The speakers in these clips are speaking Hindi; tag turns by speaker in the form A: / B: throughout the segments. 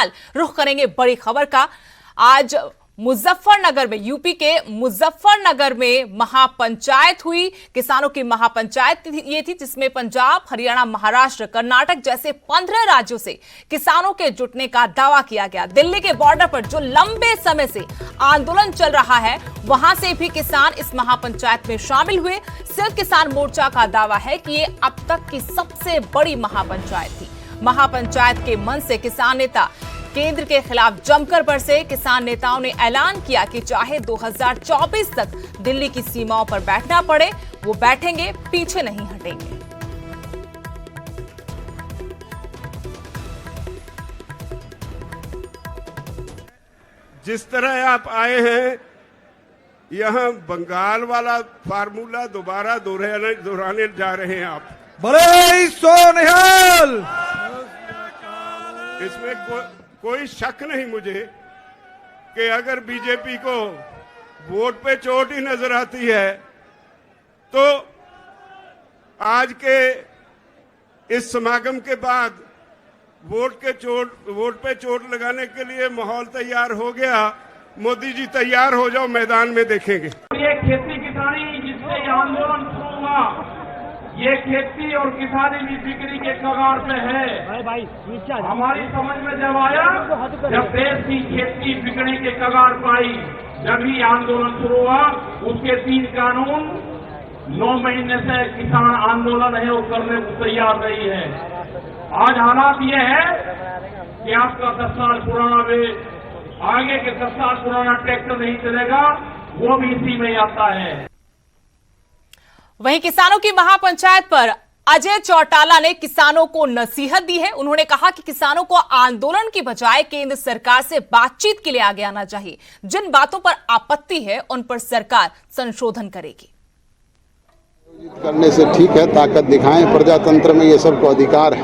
A: फिलहाल रुख करेंगे बड़ी खबर का। आज मुजफ्फरनगर में, यूपी के मुजफ्फरनगर में महापंचायत हुई। किसानों की महापंचायत ये थी जिसमें पंजाब, हरियाणा, महाराष्ट्र, कर्नाटक जैसे 15 राज्यों से किसानों के जुटने का दावा किया गया। दिल्ली के बॉर्डर पर जो लंबे समय से आंदोलन चल रहा है, वहां से भी किसान इस महापंचायत में शामिल हुए। सिर्फ किसान मोर्चा का दावा है कि ये अब तक की सबसे बड़ी महापंचायत थी। महापंचायत के मन से किसान नेता केंद्र के खिलाफ जमकर बरसे। किसान नेताओं ने ऐलान किया कि चाहे 2024 तक दिल्ली की सीमाओं पर बैठना पड़े, वो बैठेंगे, पीछे नहीं हटेंगे।
B: जिस तरह आप आए हैं, यहां बंगाल वाला फार्मूला दोबारा दोहराने जा रहे हैं आप।
C: बड़े सोनिहाल,
B: इसमें कोई शक नहीं मुझे कि अगर बीजेपी को वोट पे चोट ही नजर आती है तो आज के इस समागम के बाद वोट पे चोट लगाने के लिए माहौल तैयार हो गया। मोदी जी तैयार हो जाओ, मैदान में देखेंगे।
D: ये खेती किसानी जिससे ये आंदोलन शुरू हुआ, ये खेती और किसानी भी बिक्री के कगार पे है। हमारी समझ में जब आया, जब देश की खेती बिकने के कगार पाई, जब ही आंदोलन शुरू हुआ। उसके 3 कानून 9 महीने से किसान आंदोलन है वो करने को तैयार नहीं है। आज हालात ये है कि आपका 10 साल पुराना आगे के 10 साल पुराना ट्रैक्टर नहीं चलेगा, वो भी इसी में आता है।
A: वहीं किसानों की महापंचायत पर अजय चौटाला ने किसानों को नसीहत दी है। उन्होंने कहा कि किसानों को आंदोलन की बजाय केंद्र सरकार से बातचीत के लिए आगे आना चाहिए। जिन बातों पर आपत्ति है उन पर सरकार संशोधन करेगी।
E: करने से ठीक है, ताकत दिखाएं, प्रजातंत्र में ये सबको अधिकार है,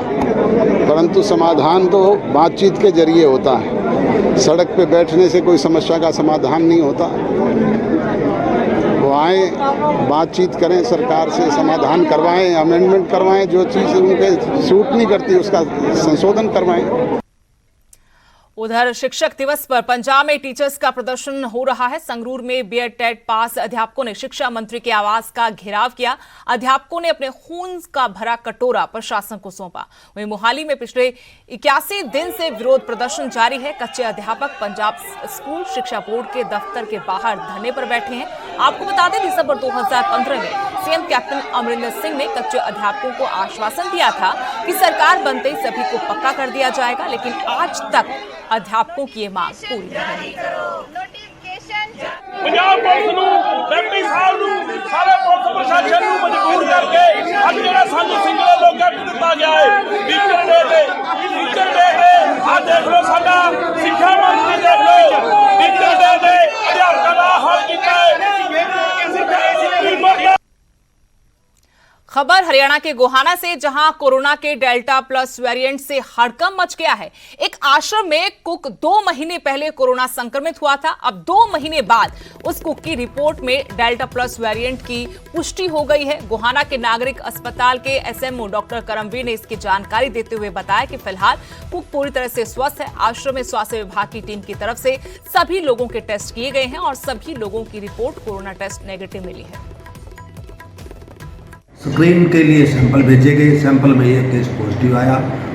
E: परंतु समाधान तो बातचीत के जरिए होता है। सड़क पे बैठने से कोई समस्या का समाधान नहीं होता। वो आए, बातचीत करें, सरकार से समाधान करवाएं, अमेंडमेंट करवाएं, जो चीज़ उनके सूट नहीं करती उसका संशोधन करवाएं।
A: उधर शिक्षक दिवस पर पंजाब में टीचर्स का प्रदर्शन हो रहा है। संगरूर में बीएड टेट पास अध्यापकों ने शिक्षा मंत्री के आवास का घेराव किया। अध्यापकों ने अपने खून का भरा कटोरा प्रशासन को सौंपा। वहीं मोहाली में पिछले 81 दिन से विरोध प्रदर्शन जारी है। कच्चे अध्यापक पंजाब स्कूल शिक्षा बोर्ड के दफ्तर के बाहर धरने पर बैठे हैं। आपको बता दें, दिसंबर 2015 में सीएम कैप्टन अमरिंदर सिंह ने कच्चे अध्यापकों को आश्वासन दिया था कि सरकार बनते ही सभी को पक्का कर दिया जाएगा, लेकिन आज तक अध्यापकों की ये मांग पूरी नहीं हुई।
F: पंजाब पुलिस नूं, डिप्टी साहब नूं, सारे पुलिस प्रशासन नूं मजबूर करके अज जिहड़ा सानूं सिंगल प्रोजेक्ट दिता गया है टीचर डे ते आ देख लो, साडा सिक्ख्या मंत्री देख लो, टीचर डे ते अध्यापकां दा हाल कीता है।
A: खबर हरियाणा के गोहाना से, जहां कोरोना के डेल्टा प्लस वेरिएंट से हड़कंप मच गया है। एक आश्रम में कुक 2 महीने पहले कोरोना संक्रमित हुआ था। अब 2 महीने बाद उस कुक की रिपोर्ट में डेल्टा प्लस वेरिएंट की पुष्टि हो गई है। गोहाना के नागरिक अस्पताल के एसएमओ डॉक्टर करमवीर ने इसकी जानकारी देते हुए बताया कि फिलहाल कुक पूरी तरह से स्वस्थ है। आश्रम में स्वास्थ्य विभाग की टीम की तरफ से सभी लोगों के टेस्ट किए गए हैं और सभी लोगों की रिपोर्ट कोरोना टेस्ट नेगेटिव मिली है।
G: स्क्रीन के लिए सैंपल भेजे गए, सैंपल में एक केस पॉजिटिव आया।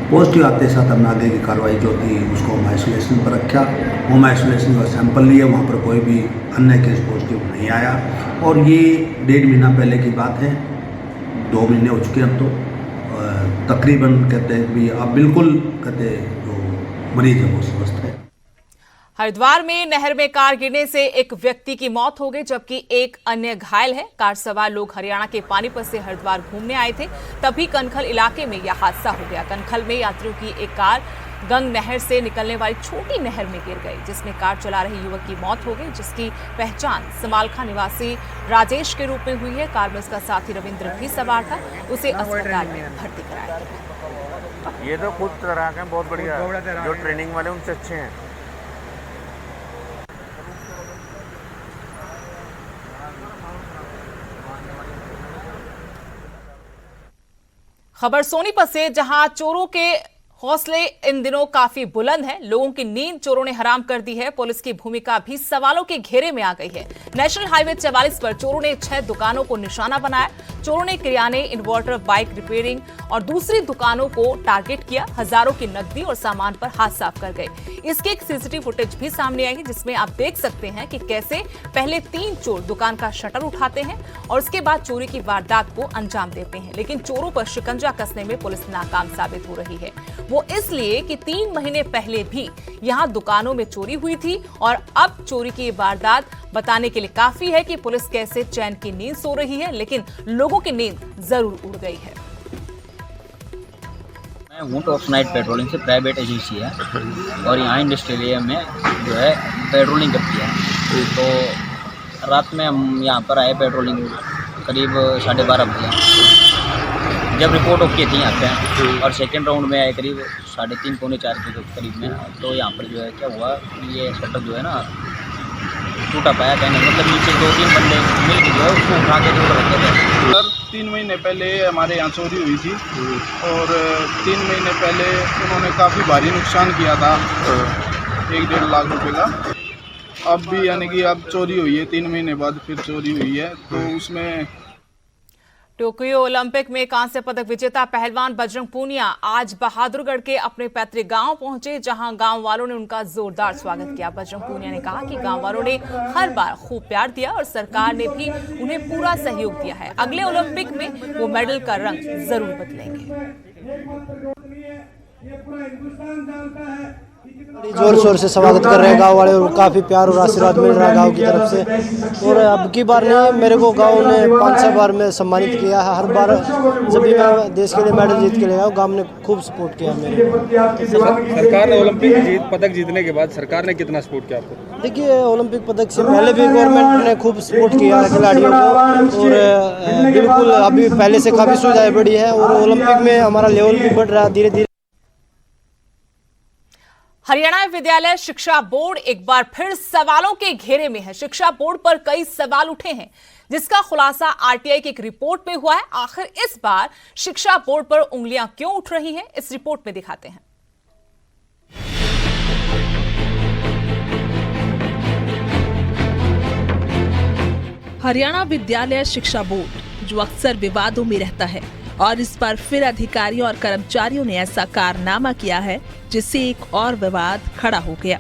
G: पॉजिटिव आते साथ हमने आगे की कार्रवाई जो थी उसको होम आइसोलेशन पर रखा। होम आइसोलेशन का सैंपल लिए, वहाँ पर कोई भी अन्य केस पॉजिटिव नहीं आया। और ये 1.5 महीना पहले की बात है, 2 महीने हो चुके हैं। तो तकरीबन कहते हैं भी अब बिल्कुल कहते जो मरीज है वो स्वस्थ है।
A: हरिद्वार में नहर में कार गिरने से एक व्यक्ति की मौत हो गई, जबकि एक अन्य घायल है। कार सवार लोग हरियाणा के पानीपत से हरिद्वार घूमने आए थे, तभी कनखल इलाके में यह हादसा हो गया। कनखल में यात्रियों की एक कार गंग नहर से निकलने वाली छोटी नहर में गिर गई, जिसमें कार चला रहे युवक की मौत हो गई, जिसकी पहचान समालखा निवासी राजेश के रूप में हुई है। कार में उसका साथी रविंद्र भी सवार था, उसे अस्पताल में भर्ती कराया गया।
H: ये तो खुद तरह के बहुत बढ़िया, जो ट्रेनिंग वाले उनसे अच्छे हैं।
A: खबर सोनीपत से, जहां चोरों के हौसले इन दिनों काफी बुलंद हैं। लोगों की नींद चोरों ने हराम कर दी है। पुलिस की भूमिका भी सवालों के घेरे में आ गई है। नेशनल हाईवे 44 पर चोरों ने 6 दुकानों को निशाना बनाया। चोरों ने किराने, इन्वर्टर, बाइक रिपेयरिंग और दूसरी दुकानों को टारगेट किया। हजारों की नकदी और सामान पर हाथ साफ कर गए। इसकी एक सीसीटीवी फुटेज भी सामने आई है, जिसमें आप देख सकते हैं कि कैसे पहले 3 चोर दुकान का शटर उठाते हैं और उसके बाद चोरी की वारदात को अंजाम देते हैं। लेकिन चोरों पर शिकंजा कसने में पुलिस नाकाम साबित हो रही है। वो इसलिए कि 3 महीने पहले भी यहां दुकानों में चोरी हुई थी और अब चोरी की वारदात बताने के लिए काफी है कि पुलिस कैसे चैन की नींद सो रही है, लेकिन लोगों की नींद जरूर उड़ गई है।
I: मैं हूँ टॉप नाइट पेट्रोलिंग से, प्राइवेट एजेंसी है और यहाँ इंडस्ट्रियल एरिया में जो है पेट्रोलिंग करती है। तो रात में हम यहाँ पर आए पेट्रोलिंग करीब 12:30 बजे, जब रिपोर्ट ओके थी यहाँ पे, और सेकेंड राउंड में आए करीब 3:30 पौने 4 के करीब में। तो यहाँ पर जो है क्या हुआ, ये शटर जो है ना टूटा पाया, कहने मतलब नीचे 2-3 बंदे मिल के जो है उसको उठा के दूर रखे थे।
J: सर 3 महीने पहले हमारे यहाँ चोरी हुई थी और 3 महीने पहले उन्होंने काफ़ी भारी नुकसान किया था, 1-1.5 लाख रुपए का। अब भी यानी कि अब चोरी हुई है, 3 महीने बाद फिर चोरी हुई है। तो उसमें
A: टोक्यो ओलंपिक में कांस्य पदक विजेता पहलवान बजरंग पूनिया आज बहादुरगढ़ के अपने पैतृक गांव पहुंचे, जहां गांव वालों ने उनका जोरदार स्वागत किया। बजरंग पूनिया ने कहा कि गांव वालों ने हर बार खूब प्यार दिया और सरकार ने भी उन्हें पूरा सहयोग दिया है। अगले ओलंपिक में वो मेडल का रंग जरूर बदलेंगे।
K: जोर शोर से स्वागत कर रहे हैं गांव वाले और काफ़ी प्यार और आशीर्वाद मिल रहा है गांव की तरफ से। और अब की बार नहीं, मेरे को गांव ने 5-6 बार में सम्मानित किया है। हर बार जब भी मैं देश के लिए मेडल जीत के ले आया, गांव ने खूब सपोर्ट किया मेरे को।
C: सरकार ने ओलंपिक पदक जीतने के बाद सरकार ने कितना सपोर्ट किया आपको?
K: देखिए, ओलंपिक पदक से पहले भी गवर्नमेंट ने खूब सपोर्ट किया है खिलाड़ियों को, और बिल्कुल अभी पहले से काफ़ी सुविधाएँ बढ़ी है और ओलंपिक में हमारा लेवल भी बढ़ रहा है धीरे धीरे।
A: हरियाणा विद्यालय शिक्षा बोर्ड एक बार फिर सवालों के घेरे में है। शिक्षा बोर्ड पर कई सवाल उठे हैं, जिसका खुलासा आरटीआई की एक रिपोर्ट में हुआ है। आखिर इस बार शिक्षा बोर्ड पर उंगलियां क्यों उठ रही हैं, इस रिपोर्ट में दिखाते हैं।
L: हरियाणा विद्यालय शिक्षा बोर्ड जो अक्सर विवादों में रहता है, और इस बार फिर अधिकारियों और कर्मचारियों ने ऐसा कारनामा किया है जिससे एक और विवाद खड़ा हो गया।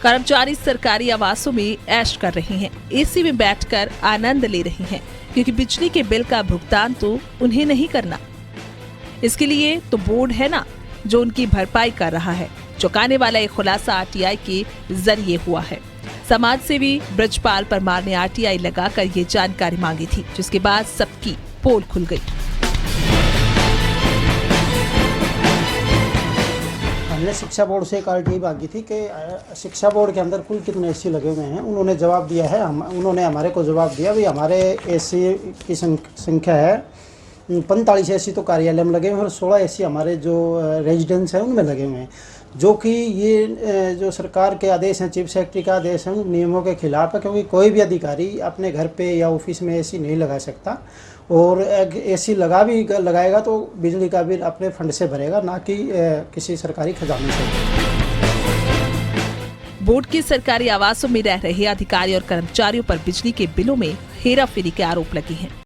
L: कर्मचारी सरकारी आवासों में ऐश कर रहे हैं, एसी में बैठकर आनंद ले रहे हैं, क्योंकि बिजली के बिल का भुगतान तो उन्हें नहीं करना। इसके लिए तो बोर्ड है ना जो उनकी भरपाई कर रहा है। चौंकाने वाला एक खुलासा आरटीआई के जरिए हुआ है। समाज सेवी ब्रजपाल परमार ने आरटीआई लगाकर ये जानकारी मांगी थी, जिसके बाद सबकी पोल खुल गई।
K: हमने शिक्षा बोर्ड से एक आरटीआई मांगी थी कि शिक्षा बोर्ड के अंदर कुल कितने एसी लगे हुए हैं। उन्होंने जवाब दिया है, उन्होंने हमारे को जवाब दिया भी हमारे एसी की संख्या है 45 एसी तो कार्यालय में लगे हुए हैं और 16 एसी हमारे जो रेजिडेंस हैं उनमें लगे हुए हैं, जो कि ये जो सरकार के आदेश हैं, चीफ सेक्रेटरी का आदेश है, उन नियमों के खिलाफ है। क्योंकि कोई भी अधिकारी अपने घर पे या ऑफिस में एसी नहीं लगा सकता, और एसी लगाएगा तो बिजली का बिल अपने फंड से भरेगा, ना कि किसी सरकारी खजाने से।
L: बोर्ड के सरकारी आवासों में रह रहे अधिकारी और कर्मचारियों पर बिजली के बिलों में हेराफेरी के आरोप लगे हैं।